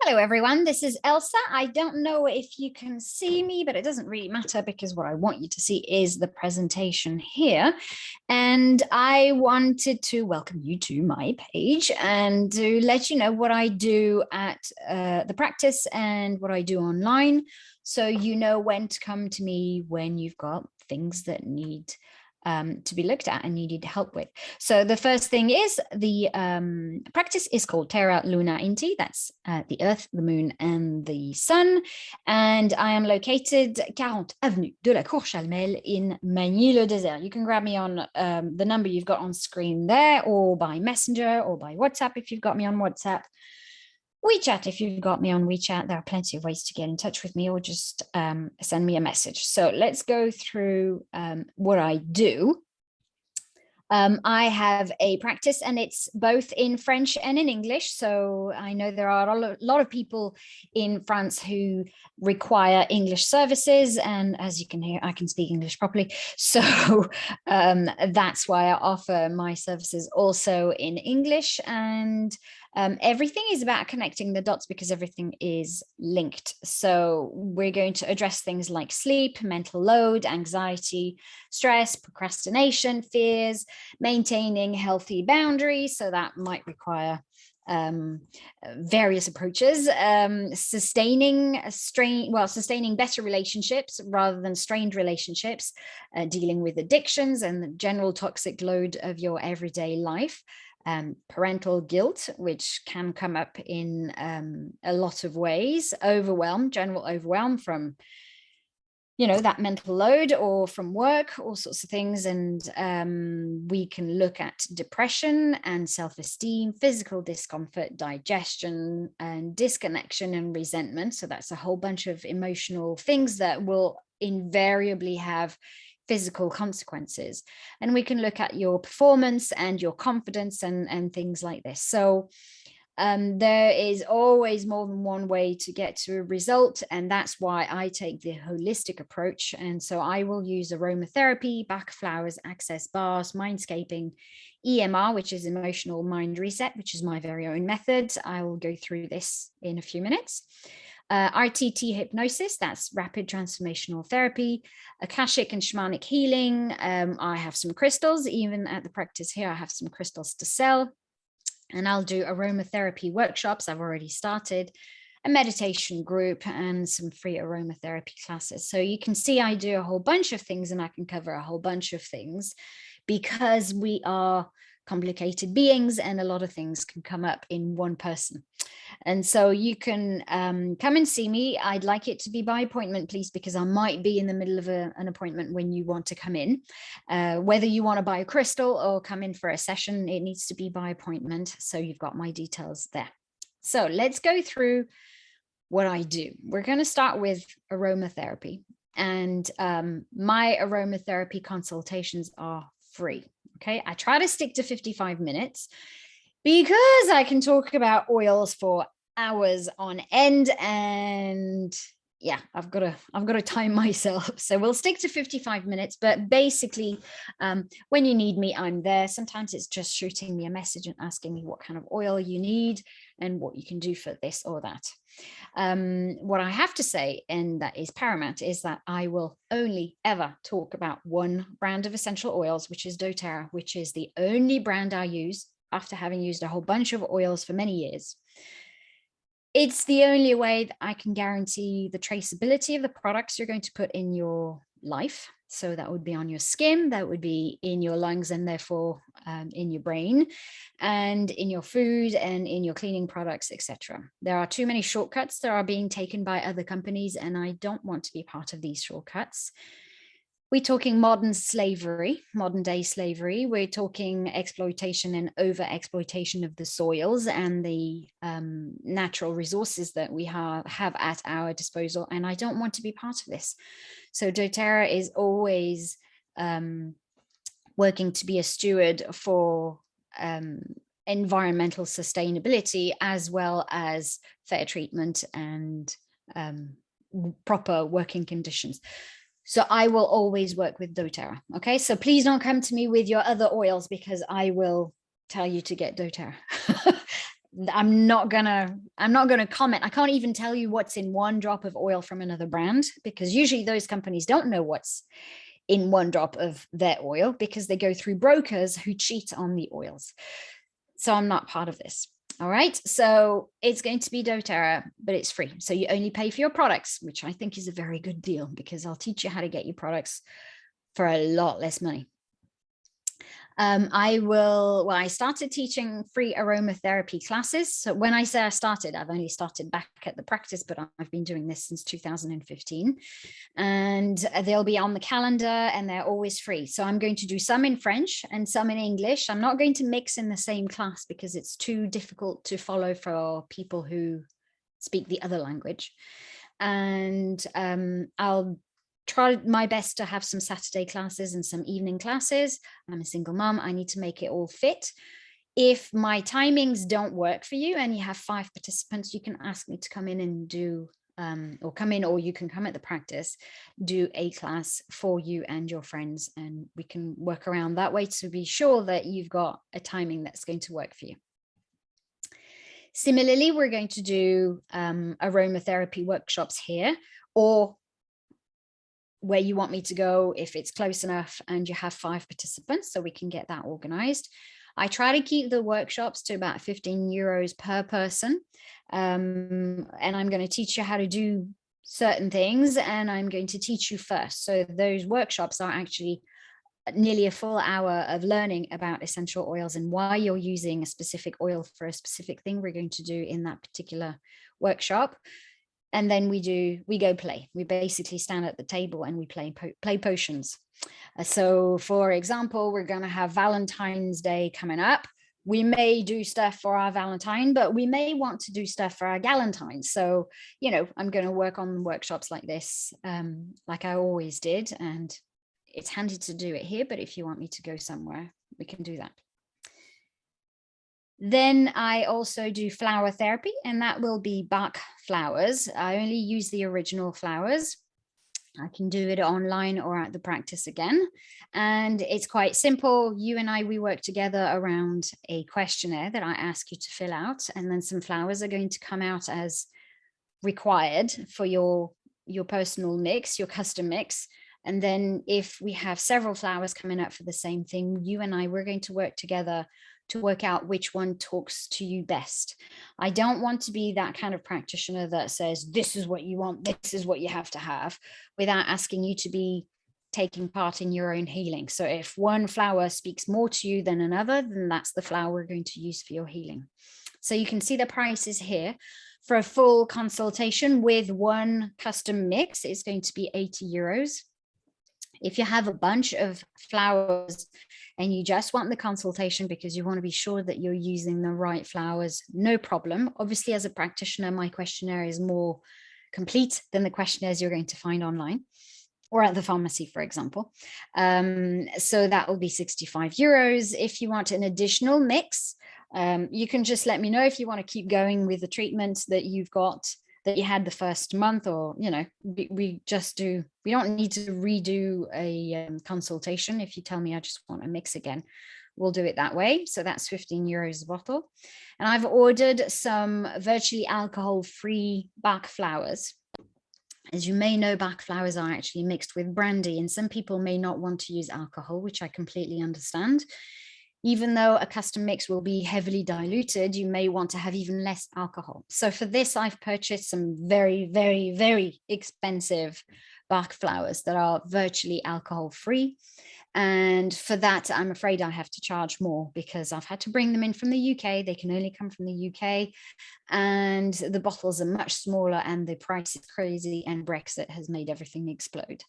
Hello everyone, this is Elsa. I don't know if you can see me, but it doesn't really matter because what I want you to see is the presentation here. And I wanted to welcome you to my page and to let you know what I do at the practice and what I do online. So you know when to come to me when you've got things that need to be looked at and you need help with. So the first thing is the practice is called Terra, Luna, Inti. That's the Earth, the Moon, and the Sun. And I am located 40 Avenue de la Cour-Chalmel in Magny-le-Désert. You can grab me on the number you've got on screen there, or by Messenger, or by WhatsApp if you've got me on WhatsApp. WeChat, if you've got me on WeChat, there are plenty of ways to get in touch with me, or just send me a message. So let's go through what I do. I have a practice and it's both in French and in English. So I know there are a lot of people in France who require English services. And as you can hear, I can speak English properly. So that's why I offer my services also in English. And everything is about connecting the dots because everything is linked. So we're going to address things like sleep, mental load, anxiety, stress, procrastination, fears, maintaining healthy boundaries. So that might require various approaches, sustaining better relationships rather than strained relationships, dealing with addictions and the general toxic load of your everyday life. Parental guilt, which can come up in a lot of ways, general overwhelm from, that mental load or from work, all sorts of things. And we can look at depression and self-esteem, physical discomfort, digestion and disconnection and resentment. So that's a whole bunch of emotional things that will invariably have physical consequences. And we can look at your performance and your confidence and things like this. So there is always more than one way to get to a result. And that's why I take the holistic approach. And so I will use aromatherapy, Bach flowers, access bars, mindscaping, EMR, which is emotional mind reset, which is my very own method. I will go through this in a few minutes. RTT hypnosis, that's rapid transformational therapy, Akashic and shamanic healing. I have some crystals, even at the practice here, I have some crystals to sell. And I'll do aromatherapy workshops. I've already started a meditation group and some free aromatherapy classes. So you can see I do a whole bunch of things and I can cover a whole bunch of things because we are complicated beings and a lot of things can come up in one person. And so you can come and see me. I'd like it to be by appointment, please, because I might be in the middle of an appointment when you want to come in. Whether you want to buy a crystal or come in for a session, it needs to be by appointment. So you've got my details there. So let's go through what I do. We're going to start with aromatherapy. And my aromatherapy consultations are free. Okay, I try to stick to 55 minutes because I can talk about oils for hours on end, and yeah, I've got to time myself. So we'll stick to 55 minutes, but basically when you need me, I'm there. Sometimes it's just shooting me a message and asking me what kind of oil you need and what you can do for this or that. What I have to say, and that is paramount, is that I will only ever talk about one brand of essential oils, which is doTERRA, which is the only brand I use after having used a whole bunch of oils for many years. It's the only way that I can guarantee the traceability of the products you're going to put in your life. So that would be on your skin, that would be in your lungs, and therefore in your brain, and in your food, and in your cleaning products, etc. There are too many shortcuts that are being taken by other companies, and I don't want to be part of these shortcuts. We're talking modern slavery, modern day slavery. We're talking exploitation and over exploitation of the soils and the natural resources that we have at our disposal. And I don't want to be part of this. So doTERRA is always working to be a steward for environmental sustainability, as well as fair treatment and proper working conditions. So I will always work with doTERRA. Okay, so please don't come to me with your other oils because I will tell you to get doTERRA. I'm not gonna comment. I can't even tell you what's in one drop of oil from another brand, because usually those companies don't know what's in one drop of their oil because they go through brokers who cheat on the oils. So I'm not part of this. All right, so it's going to be doTERRA, but it's free. So you only pay for your products, which I think is a very good deal, because I'll teach you how to get your products for a lot less money. I started teaching free aromatherapy classes. So when I say I started, I've only started back at the practice, but I've been doing this since 2015, and they'll be on the calendar and they're always free. So I'm going to do some in French and some in English. I'm not going to mix in the same class because it's too difficult to follow for people who speak the other language. And I'll try my best to have some Saturday classes and some evening classes. I'm a single mom. I need to make it all fit. If my timings don't work for you and you have 5 participants, you can ask me to come in and do, or you can come at the practice, do a class for you and your friends, and we can work around that way to be sure that you've got a timing that's going to work for you. Similarly, we're going to do aromatherapy workshops here, or where you want me to go if it's close enough and you have 5 participants, so we can get that organized. I try to keep the workshops to about 15 euros per person. And I'm going to teach you how to do certain things, and I'm going to teach you first. So those workshops are actually nearly a full hour of learning about essential oils and why you're using a specific oil for a specific thing we're going to do in that particular workshop. And then we go play. We basically stand at the table and we play potions. So for example, we're going to have Valentine's Day coming up. We may do stuff for our Valentine, but we may want to do stuff for our Galentine. So, I'm going to work on workshops like this, like I always did. And it's handy to do it here, but if you want me to go somewhere, we can do that. Then I also do flower therapy, and that will be Bach flowers. I only use the original flowers. I can do it online or at the practice again. And it's quite simple. You and I, we work together around a questionnaire that I ask you to fill out. And then some flowers are going to come out as required for your personal mix, your custom mix. And then if we have several flowers coming up for the same thing, you and I, we're going to work together to work out which one talks to you best. I don't want to be that kind of practitioner that says, this is what you want, this is what you have to have, without asking you to be taking part in your own healing. So if one flower speaks more to you than another, then that's the flower we're going to use for your healing. So you can see the prices here. For a full consultation with one custom mix, it's going to be 80 euros. If you have a bunch of flowers and you just want the consultation because you want to be sure that you're using the right flowers, no problem. Obviously, as a practitioner, my questionnaire is more complete than the questionnaires you're going to find online or at the pharmacy, for example. So that will be 65 euros. If you want an additional mix, you can just let me know if you want to keep going with the treatment that you've got, that you had the first month, or we don't need to redo a consultation. If you tell me I just want a mix again, we'll do it that way. So that's 15 euros a bottle. And I've ordered some virtually alcohol-free Bach flowers. As you may know, Bach flowers are actually mixed with brandy, and some people may not want to use alcohol, which I completely understand. Even though a custom mix will be heavily diluted, you may want to have even less alcohol. So for this, I've purchased some very, very, very expensive Bach flowers that are virtually alcohol-free. And for that, I'm afraid I have to charge more because I've had to bring them in from the UK. They can only come from the UK. And the bottles are much smaller and the price is crazy, and Brexit has made everything explode.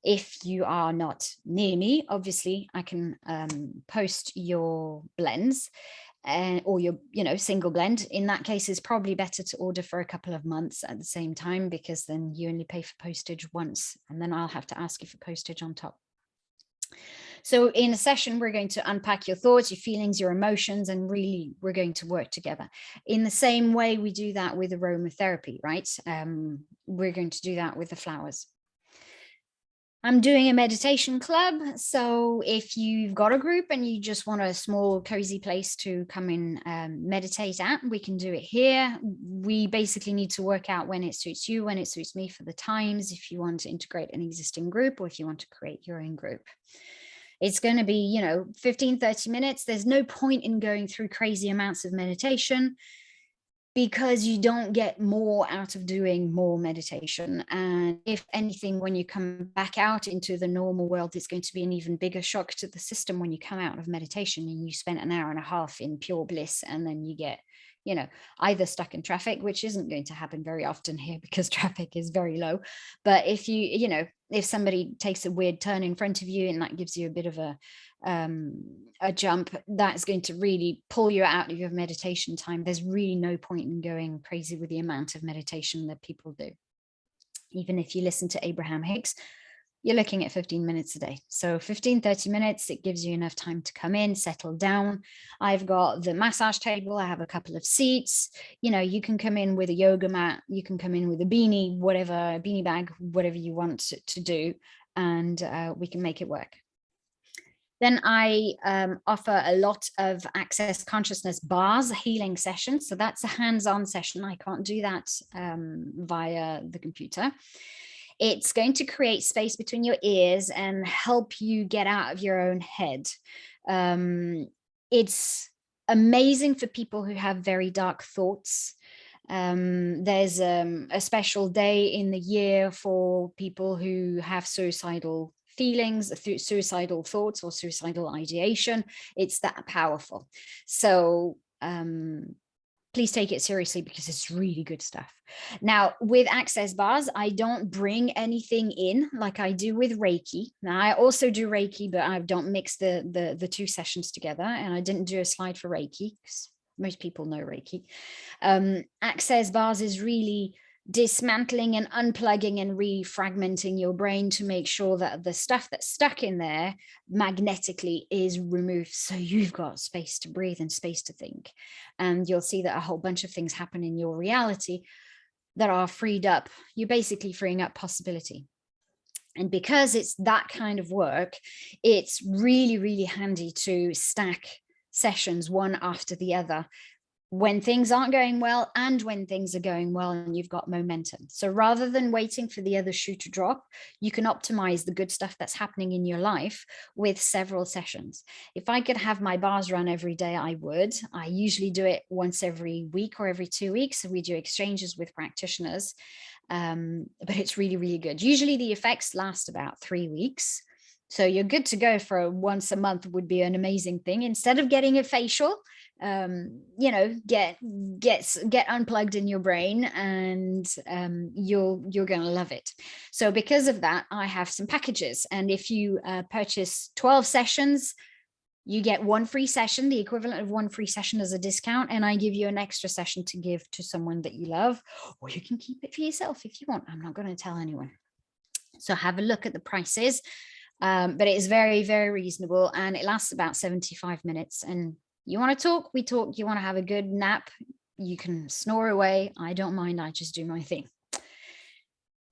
If you are not near me, obviously I can post your blends or your single blend. In that case, it's probably better to order for a couple of months at the same time, because then you only pay for postage once, and then I'll have to ask you for postage on top. So in a session, we're going to unpack your thoughts, your feelings, your emotions, and really we're going to work together. In the same way we do that with aromatherapy, right? We're going to do that with the flowers. I'm doing a meditation club. So if you've got a group and you just want a small cozy place to come in, meditate at, we can do it here. We basically need to work out when it suits you, when it suits me for the times, if you want to integrate an existing group or if you want to create your own group. It's going to be, 15, 30 minutes. There's no point in going through crazy amounts of meditation, because you don't get more out of doing more meditation. And if anything, when you come back out into the normal world, it's going to be an even bigger shock to the system when you come out of meditation and you spent an hour and a half in pure bliss, and then you get, either stuck in traffic, which isn't going to happen very often here because traffic is very low. But if if somebody takes a weird turn in front of you and that gives you a bit of a jump, that's going to really pull you out of your meditation time. There's really no point in going crazy with the amount of meditation that people do. Even if you listen to Abraham Hicks, you're looking at 15 minutes a day. So 15, 30 minutes, it gives you enough time to come in, settle down. I've got the massage table. I have a couple of seats. You can come in with a yoga mat. You can come in with a beanie, whatever, a beanie bag, whatever you want to do. And we can make it work. Then I offer a lot of Access Consciousness bars, healing sessions. So that's a hands-on session. I can't do that via the computer. It's going to create space between your ears and help you get out of your own head. It's amazing for people who have very dark thoughts. There's a special day in the year for people who have suicidal feelings, suicidal thoughts or suicidal ideation. It's that powerful. So please take it seriously, because it's really good stuff. Now, with Access bars, I don't bring anything in like I do with Reiki. Now, I also do Reiki, but I don't mix the two sessions together. And I didn't do a slide for Reiki because most people know Reiki. Access bars is really dismantling and unplugging and refragmenting your brain to make sure that the stuff that's stuck in there magnetically is removed, so you've got space to breathe and space to think. And you'll see that a whole bunch of things happen in your reality that are freed up. You're basically freeing up possibility. And because it's that kind of work, it's really, really handy to stack sessions one after the other, when things aren't going well and when things are going well and you've got momentum. So rather than waiting for the other shoe to drop, you can optimize the good stuff that's happening in your life with several sessions. If I could have my bars run every day, I would. I usually do it once every week or every 2 weeks. So we do exchanges with practitioners, but it's really, really good. Usually the effects last about 3 weeks. So you're good to go for once a month would be an amazing thing. Instead of getting a facial, get unplugged in your brain, and you're going to love it. So because of that, I have some packages. And if you purchase 12 sessions, you get one free session, the equivalent of one free session as a discount. And I give you an extra session to give to someone that you love, or you can keep it for yourself if you want. I'm not going to tell anyone. So have a look at the prices. But it is very, very reasonable, and it lasts about 75 minutes. And you want to talk, we talk. You want to have a good nap, you can snore away. I don't mind. I just do my thing.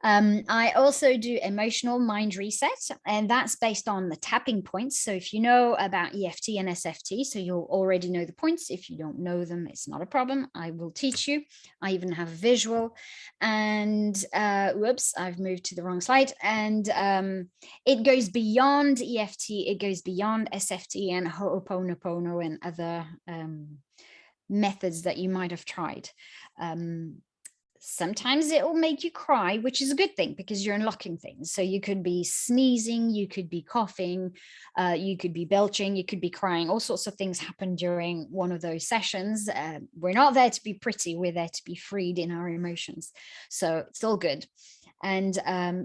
I also do emotional mind reset, and that's based on the tapping points. So if you know about EFT and SFT, so you'll already know the points. If you don't know them, it's not a problem. I will teach you. I even have a visual. And whoops, I've moved to the wrong slide. And it goes beyond EFT. It goes beyond SFT and Ho'oponopono and other methods that you might have tried. Sometimes it will make you cry, which is a good thing because you're unlocking things. So you could be sneezing, you could be coughing, you could be belching, you could be crying. All sorts of things happen during one of those sessions. We're not there to be pretty. We're there to be freed in our emotions. So it's all good. And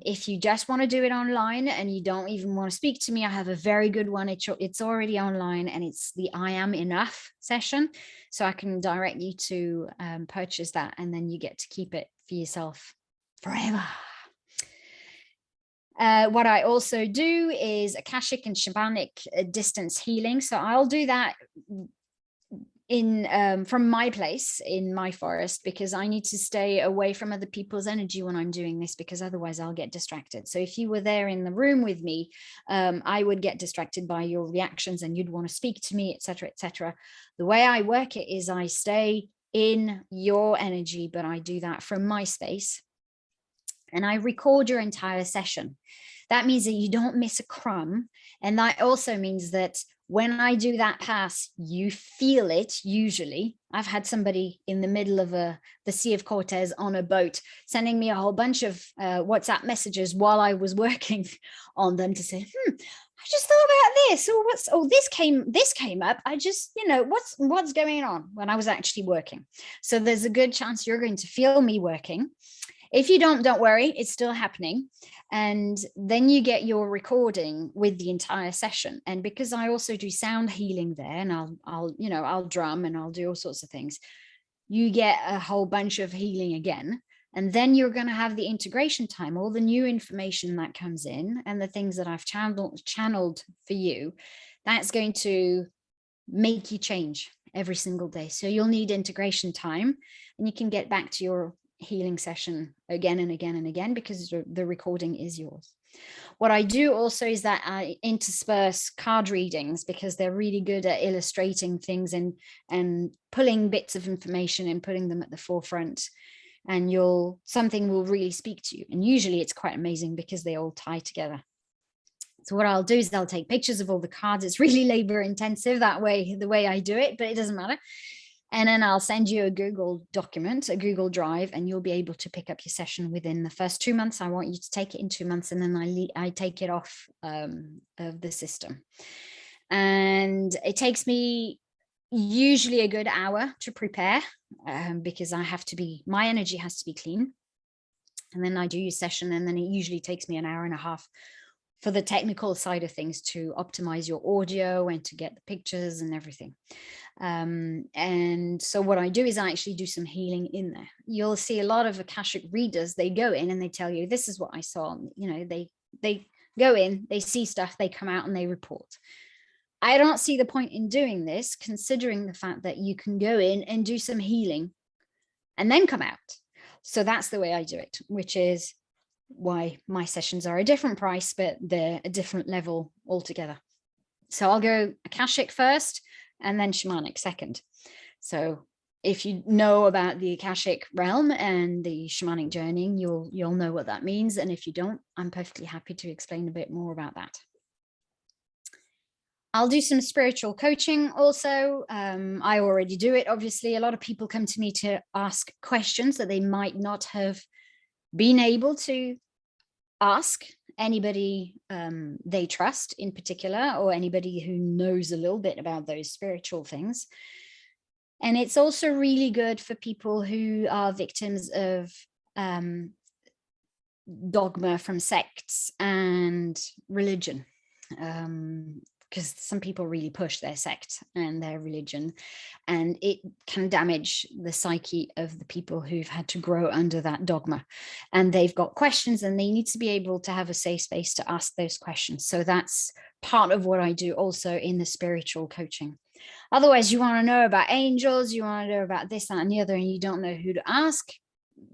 if you just want to do it online and you don't even want to speak to me, I have a very good one. It's already online, and it's the I Am Enough session. So I can direct you to purchase that, and then you get to keep it for yourself forever. What I also do is Akashic and Shamanic distance healing. So I'll do that from my place in my forest, because I need to stay away from other people's energy when I'm doing this, because otherwise I'll get distracted. So if you were there in the room with me, I would get distracted by your reactions and you'd want to speak to me, etc., etc. The way I work it is I stay in your energy, but I do that from my space, and I record your entire session. That means that you don't miss a crumb. And that also means that when I do that pass, you feel it. Usually I've had somebody in the middle of the Sea of Cortez on a boat sending me a whole bunch of WhatsApp messages while I was working on them to say, I just thought about this, or this came up. I just, what's going on, when I was actually working. So there's a good chance you're going to feel me working. If you don't worry, it's still happening. And then you get your recording with the entire session. And because I also do sound healing there, and I'll drum and I'll do all sorts of things, you get a whole bunch of healing again. And then you're going to have the integration time, all the new information that comes in and the things that I've channeled for you. That's going to make you change every single day. So you'll need integration time, and you can get back to your healing session again and again and again, because the recording is yours. What I do also is that I intersperse card readings, because they're really good at illustrating things and pulling bits of information and putting them at the forefront, and something will really speak to you. And usually it's quite amazing because they all tie together. So what I'll do is I'll take pictures of all the cards. It's really labor intensive the way I do it, but it doesn't matter. And then I'll send you a Google document, a Google Drive, and you'll be able to pick up your session within the first 2 months. I want you to take it in 2 months, and then I take it off of the system. And it takes me usually a good hour to prepare, because my energy has to be clean. And then I do your session, and then it usually takes me an hour and a half for the technical side of things, to optimize your audio and to get the pictures and everything. And so what I do is I actually do some healing in there. You'll see a lot of Akashic readers, they go in and they tell you, this is what I saw. They go in, they see stuff, they come out and they report. I don't see the point in doing this, considering the fact that you can go in and do some healing and then come out. So that's the way I do it, which is why my sessions are a different price, but they're a different level altogether. So I'll go Akashic first and then shamanic second. So if you know about the Akashic realm and the shamanic journeying, you'll know what that means. And if you don't, I'm perfectly happy to explain a bit more about that. I'll do some spiritual coaching also. I already do it, obviously. A lot of people come to me to ask questions that they might not have been able to ask anybody they trust in particular, or anybody who knows a little bit about those spiritual things. And it's also really good for people who are victims of dogma from sects and religion, because some people really push their sect and their religion, and it can damage the psyche of the people who've had to grow under that dogma. And they've got questions, and they need to be able to have a safe space to ask those questions. So that's part of what I do also in the spiritual coaching. Otherwise, you want to know about angels, you want to know about this, that, and the other, and you don't know who to ask,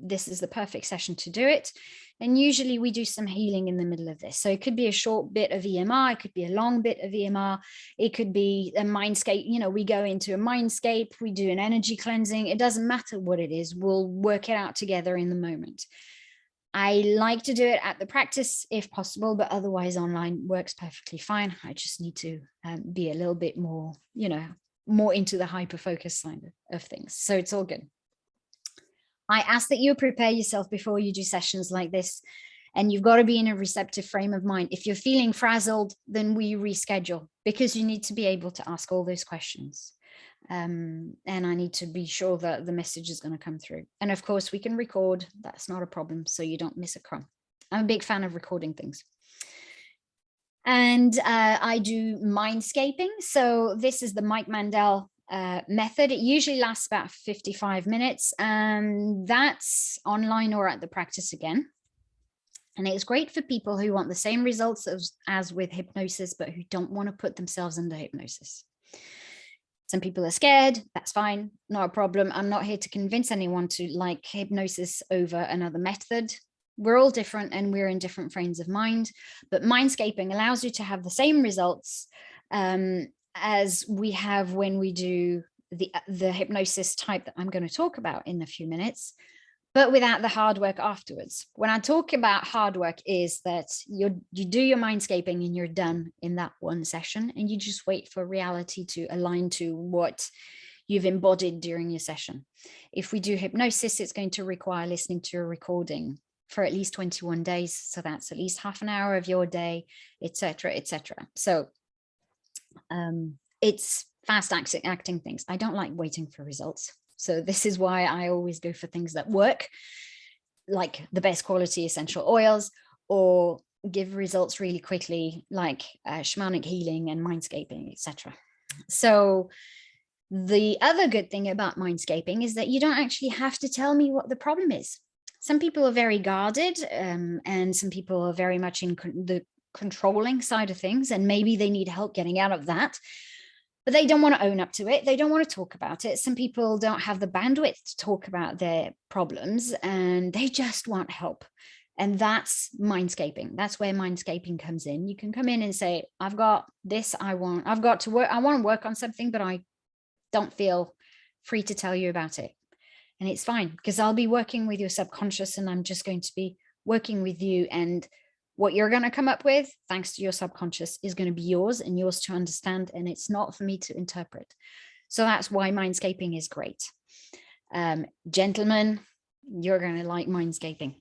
this is the perfect session to do it. And usually we do some healing in the middle of this. So it could be a short bit of EMR, it could be a long bit of EMR, it could be a mindscape. We go into a mindscape, we do an energy cleansing. It doesn't matter what it is, we'll work it out together in the moment. I like to do it at the practice if possible, but otherwise online works perfectly fine. I just need to be a little bit more, more into the hyper focus side of things. So it's all good. I ask that you prepare yourself before you do sessions like this, and you've got to be in a receptive frame of mind. If you're feeling frazzled, then we reschedule, because you need to be able to ask all those questions. And I need to be sure that the message is going to come through. And of course, we can record. That's not a problem, so you don't miss a crumb. I'm a big fan of recording things. And I do mindscaping. So this is the Mike Mandel method. It usually lasts about 55 minutes, and that's online or at the practice again. And it's great for people who want the same results as with hypnosis, but who don't want to put themselves under hypnosis. Some people are scared. That's fine, not a problem. I'm not here to convince anyone to like hypnosis over another method. We're all different and we're in different frames of mind, but mindscaping allows you to have the same results as we have when we do the hypnosis type that I'm going to talk about in a few minutes, but without the hard work afterwards. When I talk about hard work is that you do your mindscaping and you're done in that one session, and you just wait for reality to align to what you've embodied during your session. If we do hypnosis, it's going to require listening to a recording for at least 21 days. So that's at least half an hour of your day, etc., etc. So it's fast acting things. I don't like waiting for results. So this is why I always go for things that work, like the best quality essential oils, or give results really quickly, like shamanic healing and mindscaping, etc. So the other good thing about mindscaping is that you don't actually have to tell me what the problem is. Some people are very guarded, and some people are very much in the controlling side of things, and maybe they need help getting out of that, but they don't want to own up to it. They don't want to talk about it. Some people don't have the bandwidth to talk about their problems, and they just want help. And that's mindscaping. That's where mindscaping comes in. You can come in and say, I've got this, I want to work on something, but I don't feel free to tell you about it. And it's fine, because I'll be working with your subconscious, and I'm just going to be working with you, and what you're going to come up with, thanks to your subconscious, is going to be yours and yours to understand, and it's not for me to interpret. So that's why mindscaping is great. Gentlemen, you're going to like mindscaping.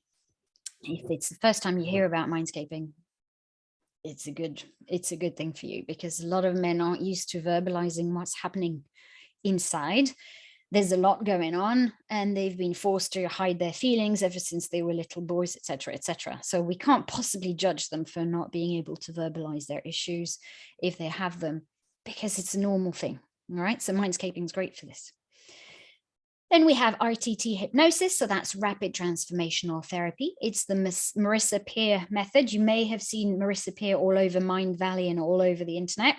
If it's the first time you hear about mindscaping, it's a good thing for you, because a lot of men aren't used to verbalizing what's happening inside. There's a lot going on, and they've been forced to hide their feelings ever since they were little boys, etc., etc. So we can't possibly judge them for not being able to verbalize their issues if they have them, because it's a normal thing. All right, so mindscaping is great for this. Then we have RTT hypnosis. So that's rapid transformational therapy. It's the Marissa Peer method. You may have seen Marissa Peer all over Mind Valley and all over the internet.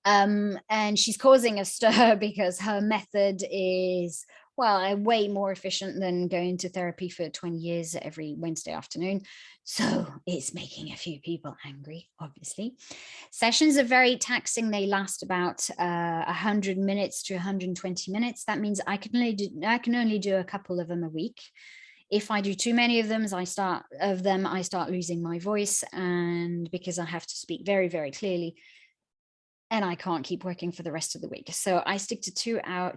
And she's causing a stir because her method is, well, way more efficient than going to therapy for 20 years every Wednesday afternoon. So it's making a few people angry, obviously. Sessions are very taxing. They last about 100 minutes to 120 minutes. That means I can only do a couple of them a week. If I do too many of them, I start losing my voice, and because I have to speak very, very clearly, and I can't keep working for the rest of the week. So I stick to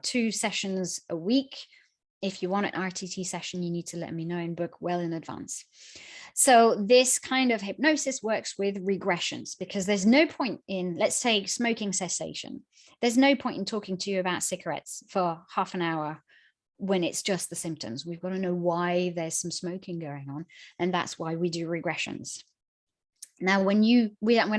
2 sessions a week. If you want an RTT session, you need to let me know and book well in advance. So this kind of hypnosis works with regressions, because there's no point in, let's say, smoking cessation. There's no point in talking to you about cigarettes for half an hour when it's just the symptoms. We've got to know why there's some smoking going on. And that's why we do regressions. Now, when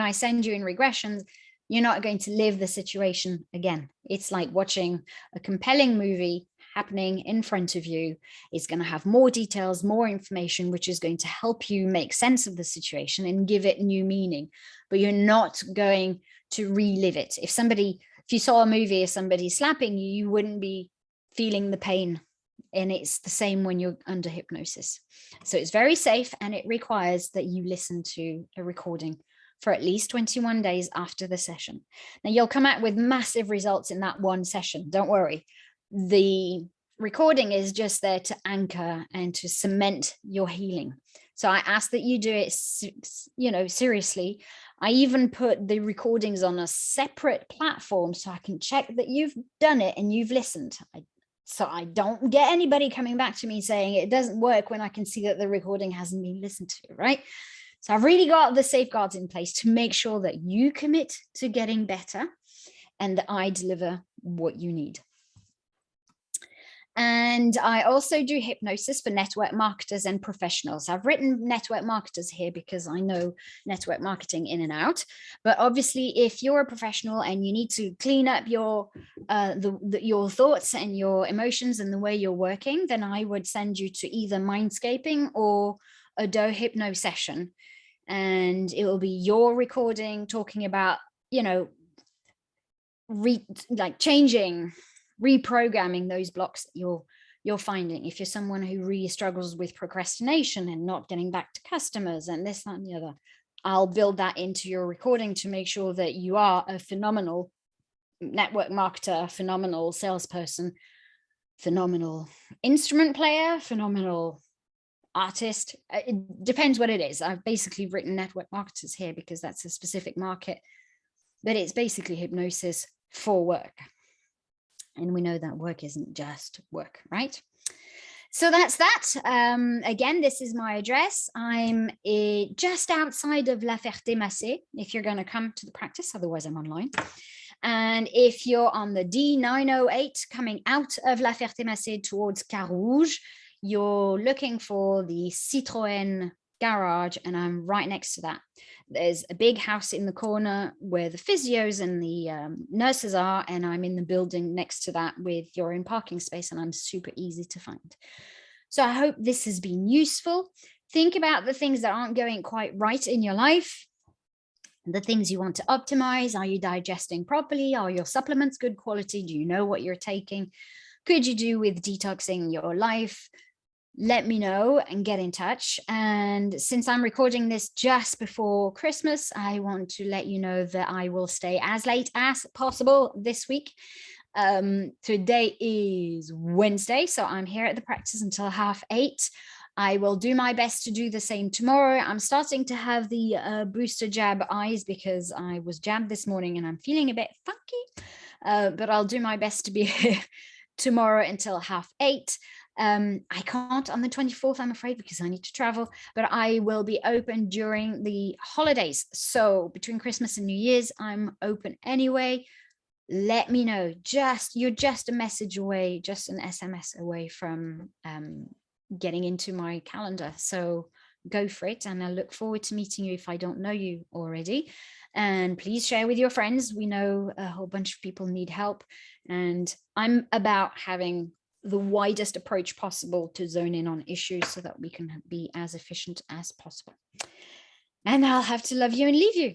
I send you in regressions, you're not going to live the situation again. It's like watching a compelling movie happening in front of you. It's going to have more details, more information, which is going to help you make sense of the situation and give it new meaning. But you're not going to relive it. If you saw a movie of somebody slapping you, you wouldn't be feeling the pain. And it's the same when you're under hypnosis. So it's very safe, and it requires that you listen to a recording for at least 21 days after the session. Now, you'll come out with massive results in that one session. Don't worry. The recording is just there to anchor and to cement your healing. So I ask that you do it, seriously. I even put the recordings on a separate platform so I can check that you've done it and you've listened. So I don't get anybody coming back to me saying it doesn't work when I can see that the recording hasn't been listened to, right? So I've really got the safeguards in place to make sure that you commit to getting better and that I deliver what you need. And I also do hypnosis for network marketers and professionals. I've written network marketers here because I know network marketing in and out. But obviously, if you're a professional and you need to clean up your thoughts and your emotions and the way you're working, then I would send you to either mindscaping or a doe hypno session. And it will be your recording talking about, changing, reprogramming those blocks that you're finding. If you're someone who really struggles with procrastination and not getting back to customers and this, that, and the other, I'll build that into your recording to make sure that you are a phenomenal network marketer, phenomenal salesperson, phenomenal instrument player, phenomenal artist. It depends what it is. I've basically written network marketers here because that's a specific market, but it's basically hypnosis for work. And we know that work isn't just work, right? So that's that. Again, this is my address. I'm just outside of La Ferté-Macé if you're going to come to the practice, otherwise I'm online. And if you're on the D908 coming out of La Ferté-Macé towards Carouge, you're looking for the Citroën garage, and I'm right next to that. There's a big house in the corner where the physios and the nurses are, and I'm in the building next to that with your own parking space, and I'm super easy to find. So I hope this has been useful. Think about the things that aren't going quite right in your life, the things you want to optimize. Are you digesting properly? Are your supplements good quality? Do you know what you're taking? Could you do with detoxing your life? Let me know and get in touch. And since I'm recording this just before Christmas, I want to let you know that I will stay as late as possible this week. Today is Wednesday, so I'm here at the practice until 8:30. I will do my best to do the same tomorrow. I'm starting to have the booster jab eyes because I was jabbed this morning and I'm feeling a bit funky, but I'll do my best to be here tomorrow until 8:30. I can't on the 24th, I'm afraid, because I need to travel, but I will be open during the holidays. So between Christmas and New Year's, I'm open anyway. Let me know. You're just a message away, just an SMS away from getting into my calendar. So go for it. And I look forward to meeting you if I don't know you already. And please share with your friends. We know a whole bunch of people need help. And I'm about having the widest approach possible to zone in on issues so that we can be as efficient as possible. And I'll have to love you and leave you.